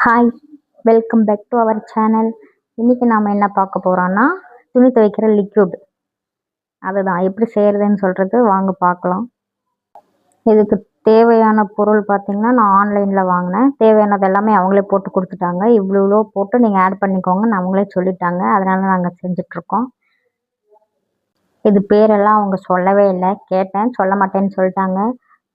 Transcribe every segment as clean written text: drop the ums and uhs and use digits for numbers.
Hi, welcome back to our channel. இன்றைக்கி நாம் என்ன பார்க்க போகிறோன்னா துணி துவைக்கிற லிக்விட். அதுதான் எப்படி செய்கிறதுன்னு சொல்கிறது வாங்க பார்க்கலாம். இதுக்கு தேவையான பொருள் பார்த்திங்கன்னா நான் ஆன்லைனில் வாங்கினேன். தேவையானது எல்லாமே அவங்களே போட்டு கொடுத்துட்டாங்க. இவ்வளோ போட்டு நீங்கள் ஆட் பண்ணிக்கோங்கன்னு அவங்களே சொல்லிட்டாங்க. அதனால நாங்கள் செஞ்சிட்ருக்கோம். இது பேரெல்லாம் அவங்க சொல்லவே இல்லை. கேட்டேன், சொல்ல மாட்டேன்னு சொல்லிட்டாங்க.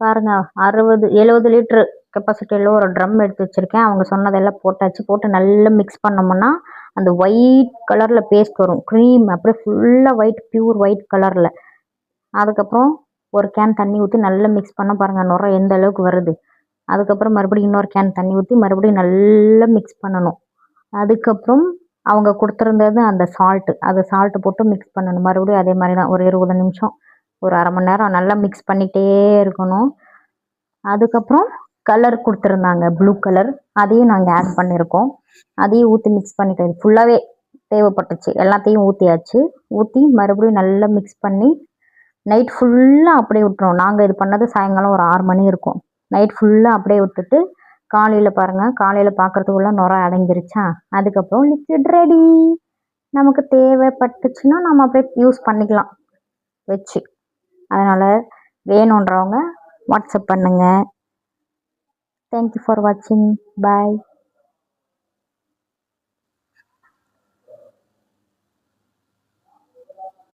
பாருங்கள், 60-70 லிட்ரு கெப்பாசிட்டியில் ஒரு ட்ரம் எடுத்து வச்சுருக்கேன். அவங்க சொன்னதெல்லாம் போட்டாச்சு. போட்டு நல்லா மிக்ஸ் பண்ணோம்னா அந்த ஒயிட் கலரில் பேஸ்ட் வரும். க்ரீம் அப்படியே ஃபுல்லாக ஒயிட், பியூர் ஒயிட் கலரில். அதுக்கப்புறம் ஒரு கேன் தண்ணி ஊற்றி நல்லா மிக்ஸ் பண்ண பாருங்கள் நுரை எந்த அளவுக்கு வருது. அதுக்கப்புறம் மறுபடியும் இன்னொரு கேன் தண்ணி ஊற்றி மறுபடியும் நல்லா மிக்ஸ் பண்ணணும். அதுக்கப்புறம் அவங்க கொடுத்துருந்தது அந்த சால்ட்டு போட்டு மிக்ஸ் பண்ணணும். மறுபடியும் அதே மாதிரி தான் ஒரு 20 நிமிஷம், ஒரு அரை மணி நேரம் நல்லா மிக்ஸ் பண்ணிகிட்டே இருக்கணும். அதுக்கப்புறம் கலர் கொடுத்துருந்தாங்க, ப்ளூ கலர். அதையும் நாங்கள் ஆட் பண்ணியிருக்கோம். அதையும் ஊற்றி மிக்ஸ் பண்ணிட்டோம். ஃபுல்லாகவே தேவைப்பட்டுச்சு, எல்லாத்தையும் ஊற்றியாச்சு. ஊற்றி மறுபடியும் நல்லா மிக்ஸ் பண்ணி நைட் ஃபுல்லாக அப்படியே விட்டுருவோம். நாங்கள் இது பண்ணது சாயங்காலம் ஒரு 6 மணி இருக்கும். நைட் ஃபுல்லாக அப்படியே விட்டுட்டு காலையில் பாருங்கள், காலையில் பார்க்குறதுக்குள்ள நுரை அடங்கிருச்சா. அதுக்கப்புறம் லிக்விட் ரெடி. நமக்கு தேவைப்பட்டுச்சுன்னா நம்ம அப்படியே யூஸ் பண்ணிக்கலாம் வச்சு. அதனால் வேணுன்றவங்க வாட்ஸ்அப் பண்ணுங்கள். தேங்க்யூ ஃபார் வாட்சிங். பாய்.